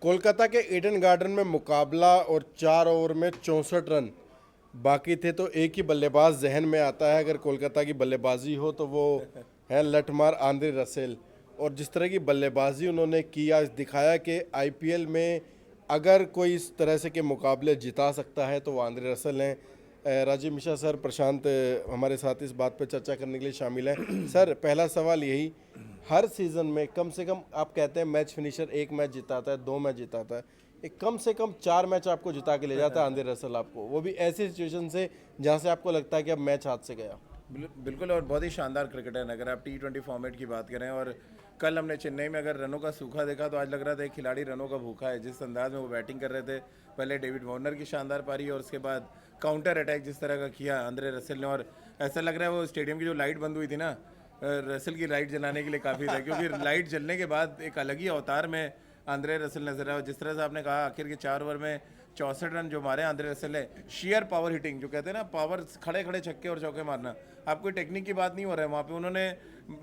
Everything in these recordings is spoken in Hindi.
कोलकाता के ईडन गार्डन में मुकाबला और 4 ओवर में 64 रन बाकी थे, तो एक ही बल्लेबाज जहन में आता है अगर कोलकाता की बल्लेबाजी हो तो वो है लठमार आंद्रे रसेल। और जिस तरह की बल्लेबाजी उन्होंने की, आज दिखाया कि आईपीएल में अगर कोई इस तरह से के मुकाबले जिता सकता है तो वो आंद्रे रसेल हैं। राजीव मिश्रा सर, प्रशांत हमारे साथ इस बात पर चर्चा करने के लिए शामिल हैं। सर, पहला सवाल यही, हर सीज़न में कम से कम आप कहते हैं मैच फिनिशर एक मैच जिताता है, 2 मैच जिताता है, एक कम से कम 4 मैच आपको जिता के ले जाता है आंद्रे रसेल आपको, वो भी ऐसी सिचुएशन से जहाँ से आपको लगता है कि अब मैच हाथ से गया। बिल्कुल, और बहुत ही शानदार क्रिकेटर है। अगर आप T20 फॉर्मेट की बात करें, और कल हमने चेन्नई में अगर रनों का सूखा देखा तो आज लग रहा था एक खिलाड़ी रनों का भूखा है। जिस अंदाज में वो बैटिंग कर रहे थे, पहले डेविड वार्नर की शानदार पारी और उसके बाद काउंटर अटैक जिस तरह का किया आंद्रे रसेल ने, और ऐसा लग रहा है वो स्टेडियम की जो लाइट बंद हुई थी ना, रसेल की लाइट जलाने के लिए काफ़ी था, क्योंकि लाइट जलने के बाद एक अलग ही अवतार में आंद्रे रसेल नजर आया। और जिस तरह से आपने कहा आखिर के 4 ओवर में 64 रन जो मारे आंद्रे रसेल ने, शेयर पावर हिटिंग जो कहते हैं ना, पावर, खड़े खड़े छक्के और चौके मारना। आप कोई टेक्निक की बात नहीं हो रहा है वहाँ पे, उन्होंने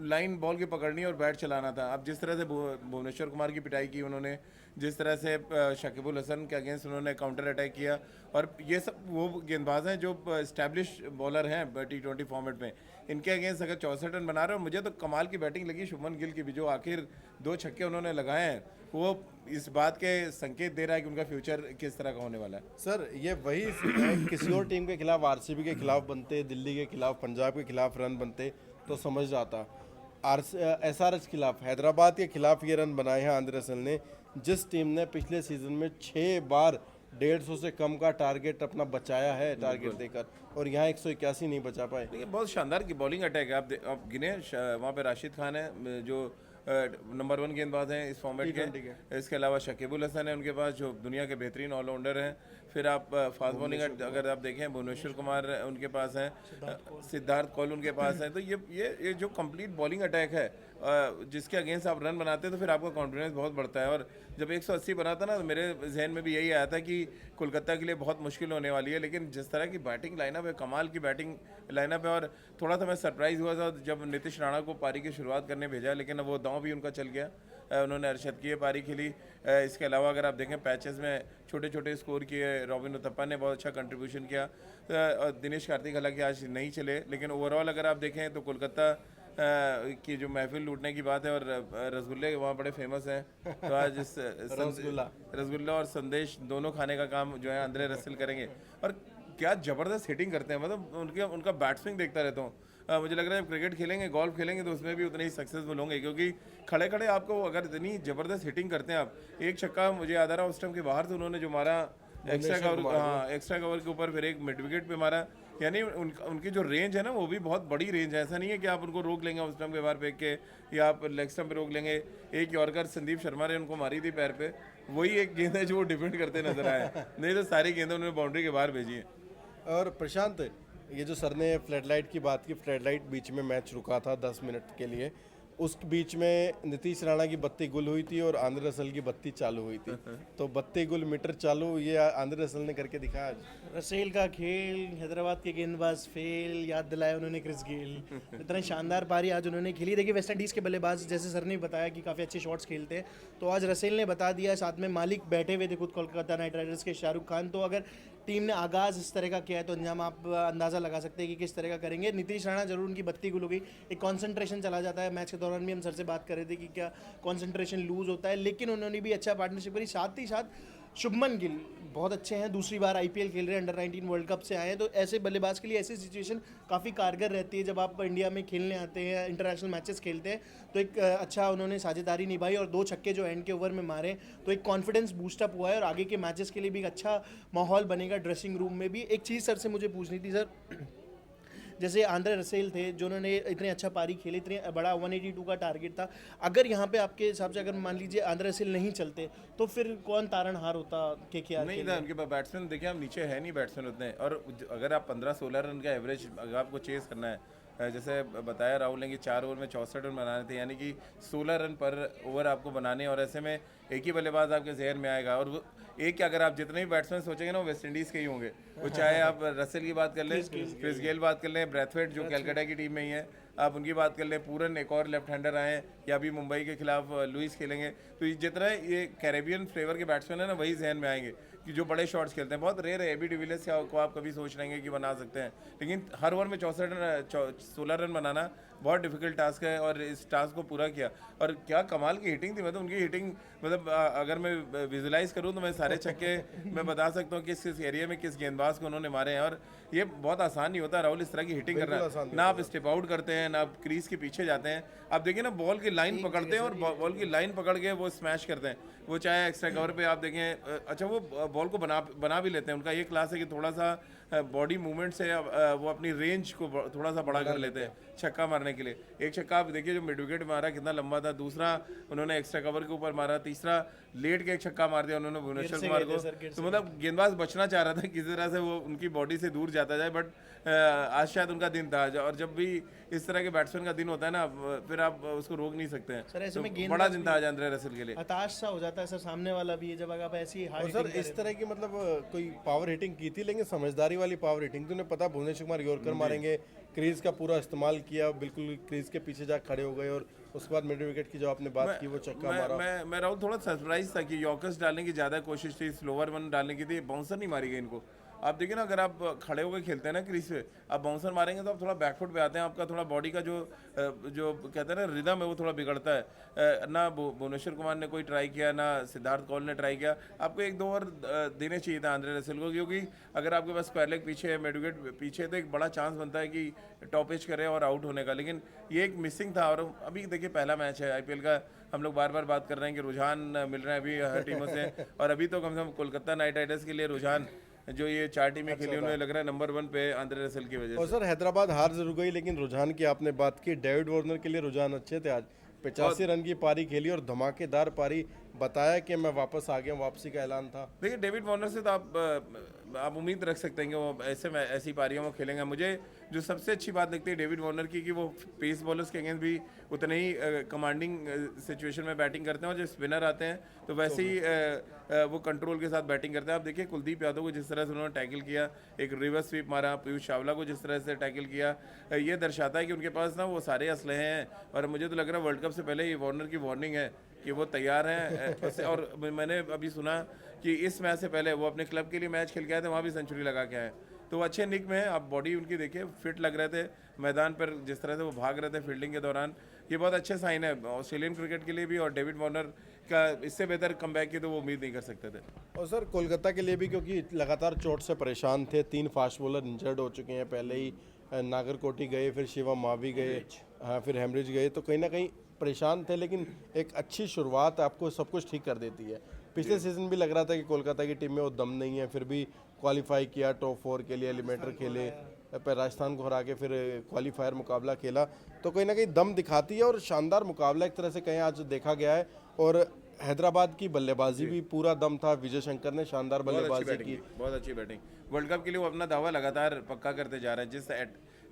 लाइन बॉल की पकड़नी और बैट चलाना था। अब जिस तरह से भुवनेश्वर कुमार की पिटाई की उन्होंने, जिस तरह से शकीबुल हसन के अगेंस्ट उन्होंने काउंटर अटैक किया, और ये सब वो गेंदबाज हैं जो इस्टेब्लिश बॉलर हैं T20 फॉर्मेट में, इनके अगेंस्ट अगर 64 रन बना रहे हो। मुझे तो कमाल की बैटिंग लगी शुभमन गिल की भी, जो आखिर 2 छक्के उन्होंने लगाए हैं, वो इस बात के संकेत दे रहा है कि उनका फ्यूचर किस तरह का होने वाला है। सर, ये वही किसी और टीम के खिलाफ, आरसीबी के खिलाफ बनते, दिल्ली के खिलाफ, पंजाब के खिलाफ रन बनते तो समझ जाता। एसआरएच खिलाफ, हैदराबाद के खिलाफ ये रन बनाए हैं आंद्रे रसेल ने, जिस टीम ने पिछले सीजन में 6 बार 150 से कम का टारगेट अपना बचाया है टारगेट देकर, और यहाँ 181 नहीं बचा पाए। देखिए, बहुत शानदार की बॉलिंग अटैक है। आप गिने, वहाँ पे राशिद खान है जो नंबर 1 गेंदबाज हैं इस फॉर्मेट के। इसके अलावा शकीबुल हसन है उनके पास, जो दुनिया के बेहतरीन ऑलराउंडर हैं। फिर आप फास्ट बॉलिंग अगर आप देखें, भुवनेश्वर कुमार उनके पास हैं, सिद्धार्थ कौल उनके पास है। तो ये जो कंप्लीट बॉलिंग अटैक है, जिसके अगेंस्ट आप रन बनाते हैं तो फिर आपका कॉन्फिडेंस बहुत बढ़ता है। और जब 180 बना था ना, तो मेरे जहन में भी यही आया था कि कोलकाता के लिए बहुत मुश्किल होने वाली है। लेकिन जिस तरह की बैटिंग लाइनअप है, कमाल की बैटिंग लाइनअप है। और थोड़ा सा मैं सरप्राइज़ हुआ था जब नीतीश राणा को पारी की शुरुआत करने भेजा, लेकिन अब वो दांव भी उनका चल गया। उन्होंने अरशद की पारी खेली। इसके अलावा अगर आप देखें पैचेस में छोटे छोटे स्कोर किए, रॉबिन उथप्पा ने बहुत अच्छा कंट्रीब्यूशन किया। और दिनेश कार्तिक हालांकि आज नहीं चले, लेकिन ओवरऑल अगर आप देखें तो कोलकाता की जो महफिल लूटने की बात है, और रसगुल्ले वहाँ बड़े फेमस हैं, तो आज रसगुल्ला और संदेश दोनों खाने का काम जो है आंद्रे रसेल करेंगे। और क्या ज़बरदस्त हिटिंग करते हैं, मतलब उनका बैट स्विंग देखता रहता हूँ। मुझे लग रहा है जब क्रिकेट खेलेंगे, गोल्फ खेलेंगे, तो उसमें भी उतने ही सक्सेसफुल होंगे, क्योंकि खड़े खड़े आपको अगर इतनी ज़बरदस्त हिटिंग करते हैं आप। एक छक्का मुझे याद आ रहा है उस टाइम के बाहर से उन्होंने जो मारा एक्स्ट्रा कवर, हाँ एक्स्ट्रा कवर के ऊपर, फिर एक मिड विकेट पे मारा। यानी उनकी जो रेंज है ना, वो भी बहुत बड़ी रेंज है। ऐसा नहीं है कि आप उनको रोक लेंगे उस टाइम के बाहर फेंक के, या आप लेग स्टंप पे रोक लेंगे। एक यॉर्कर संदीप शर्मा ने उनको मारी थी पैर पे, वही एक गेंद है जो वो डिफेंड करते नजर आए, नहीं तो सारी गेंदें उन्होंने बाउंड्री के बाहर भेजी है। और प्रशांत, ये जो सर ने फ्लड लाइट की बात की, फ्लड लाइट बीच में मैच रुका था 10 मिनट के लिए, उस बीच में नीतीश राणा की बत्ती गुल हुई थी और आंद्रे रसेल की बत्ती चालू हुई थी। तो बत्ती गुल मीटर चालू, ये आंद्रे रसेल ने करके दिखाया आज। रसेल का खेल, हैदराबाद के गेंदबाज फेल, याद दिलाया उन्होंने क्रिस गेल। इतने शानदार पारी आज उन्होंने खेली। देखिए, वेस्ट इंडीज़ के बल्लेबाज जैसे सर ने बताया कि काफ़ी अच्छे शॉट्स खेलते हैं, तो आज रसेल ने बता दिया। साथ में मालिक बैठे हुए थे खुद कोलकाता नाइट राइडर्स के, शाहरुख खान। तो अगर टीम ने आगाज़ इस तरह का किया है तो अंजाम आप अंदाज़ा लगा सकते हैं कि किस तरह का करेंगे। नीतीश राणा जरूर उनकी बत्ती गुल हो गई, एक कॉन्सेंट्रेशन चला जाता है। मैच के दौरान भी हम सर से बात कर रहे थे कि क्या कॉन्सेंट्रेशन लूज़ होता है, लेकिन उन्होंने भी अच्छा पार्टनरशिप करी। साथ ही साथ शुभमन गिल बहुत अच्छे हैं, दूसरी बार आईपीएल खेल रहे हैं, अंडर 19 वर्ल्ड कप से आए हैं। तो ऐसे बल्लेबाज के लिए ऐसी सिचुएशन काफ़ी कारगर रहती है। जब आप इंडिया में खेलने आते हैं, इंटरनेशनल मैचेस खेलते हैं, तो एक अच्छा उन्होंने साझेदारी निभाई और 2 छक्के जो एंड के ओवर में मारे, तो एक कॉन्फिडेंस बूस्टअप हुआ है। और आगे के मैचेस के लिए भी एक अच्छा माहौल बनेगा ड्रेसिंग रूम में भी। एक चीज़ सर से मुझे पूछनी थी सर, जैसे आंद्रे रसेल थे जो उन्होंने इतने अच्छा पारी खेली, इतने बड़ा 182 का टारगेट था, अगर यहाँ पे आपके हिसाब से अगर मान लीजिए आंद्रे रसेल नहीं चलते तो फिर कौन तारणहार होता केकेआर? नहीं था उनके पास बैट्समैन, देखिए आप नीचे है नहीं बैट्समैन उतने। और अगर आप 15-16 रन का एवरेज अगर आपको चेस करना है, जैसे बताया राहुल ने कि 4 ओवर में 64 रन बनाने थे, यानी कि 16 रन पर ओवर आपको बनाने। और ऐसे में एक ही बल्लेबाज आपके जहर में आएगा, और वो एक, अगर आप जितने भी बैट्समैन सोचेंगे ना, वो वेस्ट इंडीज़ के ही होंगे। वो चाहे आप रसेल की बात कर लें, क्रिस गेल बात कर लें, ब्रैथवेट जो कैलकाटा की टीम में ही है, आप उनकी बात कर लें, पूरन एक और लेफ्ट हैंडर आए हैं, या अभी मुंबई के खिलाफ लुइस खेलेंगे। तो जितना ये कैरेबियन फ्लेवर के बैट्समैन है ना, वही जहन में आएंगे कि जो बड़े शॉट्स खेलते हैं। बहुत रेयर है एबी डिविलियर्स को आप कभी सोच लेंगे कि बना सकते हैं, लेकिन हर ओवर में 16 रन बनाना बहुत डिफिकल्ट टास्क है, और इस टास्क को पूरा किया। और क्या कमाल की हिटिंग थी, मतलब उनकी हिटिंग, मतलब अगर मैं विजुलाइज करूं तो मैं सारे छक्के मैं बता सकता हूं किस किस एरिया में किस गेंदबाज को उन्होंने मारे हैं। और ये बहुत आसान नहीं होता राहुल, इस तरह की हिटिंग करना। ना आप स्टेप आउट करते हैं, ना आप क्रीज के पीछे जाते हैं। आप देखिए ना, बॉल की लाइन पकड़ते हैं और बॉल की लाइन पकड़ के वो स्मैश करते हैं। वो चाहे एक्स्ट्रा कवर पे आप देखें, अच्छा वो बॉल को बना भी लेते हैं। उनका ये क्लास है कि थोड़ा सा बॉडी मूवमेंट से वो अपनी रेंज को थोड़ा सा बड़ा कर लेते हैं छक्का मारने के लिए। एक छक्का आप देखिए जो मिड विकेट मारा कितना लंबा था, दूसरा उन्होंने एक्स्ट्रा कवर के ऊपर मारा, तीसरा लेट के एक छक्का मार दिया उन्होंने भुवनेश्वर कुमार को। तो मतलब गेंदबाज बचना चाह रहा था किसी तरह से वो उनकी बॉडी से दूर जाता जाए, बट आज शायद उनका दिन था। और जब भी इस तरह के बैट्समैन का दिन होता है ना, फिर आप उसको रोक नहीं सकते हैं। सर ऐसे में तो बड़ा दिन था आज आंद्रे रसेल के लिए। हताश सा हो जाता है सर सामने वाला भी, जब आप ऐसी हार्ड सर इस तरह की मतलब कोई पावर हिटिंग की थी, लेकिन समझदारी वाली पावर हिटिंग। तो पता भुवनेश्वर कुमार यॉर्कर मारेंगे, क्रीज का पूरा इस्तेमाल किया, बिल्कुल क्रीज के पीछे जा खड़े हो गए, और उसके बाद मिड विकेट की जो आपने बात की वो चक्का मारा। मैं राहुल थोड़ा सरप्राइज था कि यॉर्कर्स डालने की ज़्यादा कोशिश थी, स्लोअर वन डालने की थी, बाउंसर नहीं मारी गई इनको। आप देखिए ना, अगर आप खड़े होकर खेलते हैं ना क्रीज पे, आप बाउंसर मारेंगे तो आप थोड़ा बैकफुट पे आते हैं, आपका थोड़ा बॉडी का जो कहते हैं ना रिदम है वो थोड़ा बिगड़ता है ना। भुवनेश्वर कुमार ने कोई ट्राई किया, ना सिद्धार्थ कौल ने ट्राई किया। आपको 1-2 ओवर देने चाहिए था आंद्रे रसेल को, क्योंकि अगर आपके पास स्क्वायर लेग पीछे है, मिड विकेट पीछे है, तो एक बड़ा चांस बनता है कि टॉप एज करे और आउट होने का। लेकिन ये एक मिसिंग था। और अभी देखिए पहला मैच है IPL का, हम लोग बार बार बात कर रहे हैं कि रुझान मिल रहे हैं अभी हर टीमों से, और अभी तो कम से कम कोलकाता नाइट राइडर्स के लिए रुझान जो ये 4 टीमें खेली उन्हें लग रहा है नंबर 1 पे आंद्रे रसेल की वजह से। और सर हैदराबाद हार जरूर गई, लेकिन रुझान की आपने बात की, डेविड वार्नर के लिए रुझान अच्छे थे। आज 85 रन की पारी खेली और धमाकेदार पारी, बताया कि मैं वापस आ गया, वापसी का ऐलान था। देखिए डेविड वार्नर से तो आप उम्मीद रख सकते हैं कि वो ऐसी पारियों में खेलेंगे। मुझे जो सबसे अच्छी बात लगती है डेविड वार्नर की, कि वो पेस बॉलर्स के अगेंस्ट भी उतने ही कमांडिंग सिचुएशन में बैटिंग करते हैं, और जो स्पिनर आते हैं तो वैसे ही वो कंट्रोल के साथ बैटिंग करते हैं। आप देखिए कुलदीप यादव को जिस तरह से उन्होंने टैकल किया, एक रिवर्स स्वीप मारा, पीयूष चावला को जिस तरह से टैकल किया, ये दर्शाता है कि उनके पास ना वो सारे असलहे हैं। और मुझे तो लग रहा है वर्ल्ड कप से पहले ये वार्नर की वार्निंग है कि वो तैयार हैं। और मैंने अभी सुना कि इस मैच से पहले वो अपने क्लब के लिए मैच खेल के आए थे, वहाँ भी सेंचुरी लगा के आए। तो वो अच्छे निक में है। आप बॉडी उनकी देखिए, फिट लग रहे थे मैदान पर, जिस तरह से वो भाग रहे थे फील्डिंग के दौरान, ये बहुत अच्छे साइन है ऑस्ट्रेलियन क्रिकेट के लिए भी। और डेविड वार्नर का इससे बेहतर कमबैक की तो वो उम्मीद नहीं कर सकते थे। और सर कोलकाता के लिए भी, क्योंकि लगातार चोट से परेशान थे, 3 फास्ट बॉलर इंजर्ड हो चुके हैं पहले ही, नागरकोटी गए, फिर शिवम मावी गए, हाँ फिर हेमरिज गए, तो कहीं ना कहीं परेशान थे। लेकिन एक अच्छी शुरुआत आपको सब कुछ ठीक कर देती है। पिछले सीजन भी लग रहा था कि कोलकाता की टीम में वो दम नहीं है, फिर भी क्वालिफाई किया, टॉप 4 के लिए एलिमिनेटर खेले, फिर राजस्थान को हरा के फिर क्वालिफायर मुकाबला खेला, तो कहीं ना कहीं दम दिखाती है। और शानदार मुकाबला एक तरह से कहीं आज देखा गया है। और हैदराबाद की बल्लेबाजी भी पूरा दम था, विजय शंकर ने शानदार बल्लेबाजी की, बहुत अच्छी बैटिंग। वर्ल्ड कप के लिए वो अपना दावा लगातार पक्का करते जा रहे हैं,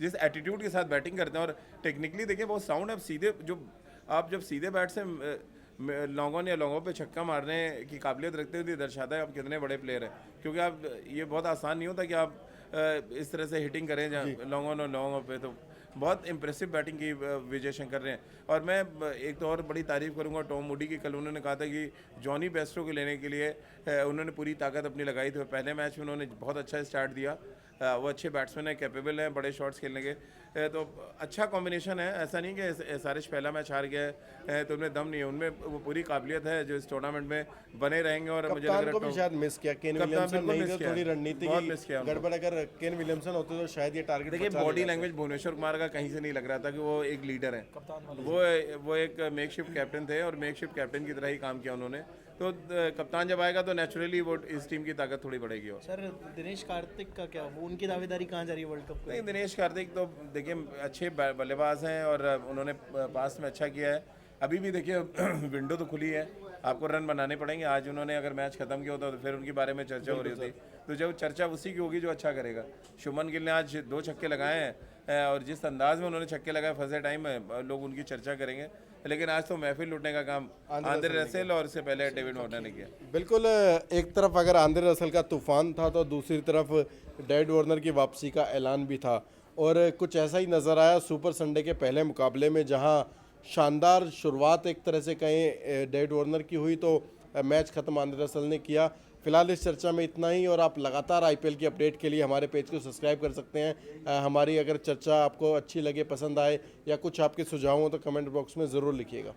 जिस एटीट्यूड के साथ बैटिंग करते हैं। और टेक्निकली देखिए बहुत साउंड है। सीधे जब सीधे बैट से लॉन्गों पे छक्का मारने की काबिलियत रखते हुए दर्शाता है आप कितने बड़े प्लेयर हैं। क्योंकि आप ये बहुत आसान नहीं होता कि आप इस तरह से हिटिंग करें जहाँ लॉन्गों पे। तो बहुत इंप्रेसिव बैटिंग की विजय शंकर ने। और मैं एक तो और बड़ी तारीफ करूंगा टॉम मूडी की। कल उन्होंने कहा था कि जॉनी बेस्टो को लेने के लिए उन्होंने पूरी ताकत अपनी लगाई थी, और पहले मैच में उन्होंने बहुत अच्छा स्टार्ट दिया। वो अच्छे बैट्समैन हैं, कैपेबल हैं बड़े शॉट्स खेलने के, तो अच्छा कॉम्बिनेशन है। ऐसा नहीं कि SRH पहला मैच हार गया है तो उनमें दम नहीं है, उनमें वो पूरी काबिलियत है जो इस टूर्नामेंट में बने रहेंगे। और मुझे लग रहा है भी शायद मिस किया, केन विलियमसन नहीं थे, थोड़ी रणनीति की गड़बड़, अगर केन विलियमसन होते तो शायद ये टारगेट। देखिए बॉडी लैंग्वेज भुवनेश्वर कुमार का कहीं से नहीं लग रहा था कि वो एक लीडर है। वो एक मेकशिफ्ट कैप्टन थे, और मेकशिफ्ट कैप्टन की तरह ही काम किया उन्होंने। तो कप्तान जब आएगा तो नेचुरली वो इस टीम की ताकत थोड़ी बढ़ेगी। और सर दिनेश कार्तिक का क्या, वो उनकी दावेदारी कहाँ जा रही है वर्ल्ड कप नहीं, दिनेश कार्तिक तो देखिए अच्छे बल्लेबाज हैं, और उन्होंने पास में अच्छा किया है। अभी भी देखिए विंडो तो खुली है, आपको रन बनाने पड़ेंगे। आज उन्होंने अगर मैच खत्म किया होता तो फिर उनके बारे में चर्चा हो रही होती। तो जब चर्चा उसी की होगी जो अच्छा करेगा। शुभमन गिल ने आज 2 छक्के लगाए हैं, और जिस अंदाज में उन्होंने छक्के लगाए फर्स्ट टाइम में, लोग उनकी चर्चा करेंगे। लेकिन आज तो महफिल लूटने का काम आंद्रे रसेल और इससे पहले डेविड वार्नर ने किया। बिल्कुल, एक तरफ अगर आंद्रे रसेल का तूफान था तो दूसरी तरफ डेविड वार्नर की वापसी का ऐलान भी था। और कुछ ऐसा ही नज़र आया सुपर संडे के पहले मुकाबले में, जहां शानदार शुरुआत एक तरह से कहें डेविड वार्नर की हुई तो मैच ख़त्म आंद्रे रसल ने किया। फिलहाल इस चर्चा में इतना ही, और आप लगातार आईपीएल की अपडेट के लिए हमारे पेज को सब्सक्राइब कर सकते हैं। हमारी अगर चर्चा आपको अच्छी लगे, पसंद आए या कुछ आपके सुझाव हो तो कमेंट बॉक्स में ज़रूर लिखिएगा।